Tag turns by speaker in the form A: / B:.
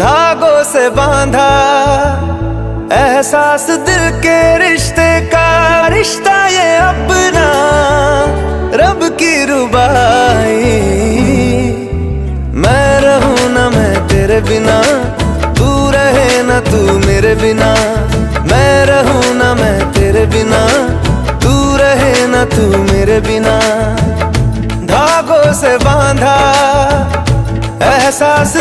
A: धागों से बांधा एहसास दिल के रिश्ते का, रिश्ता ये अपना रब की रुबाई। मैं रहूं ना मैं तेरे बिना, तू रहे ना तू मेरे बिना। मैं रहूं ना मैं तेरे बिना, तू रहे ना तू मेरे बिना। धागों से बांधा एहसास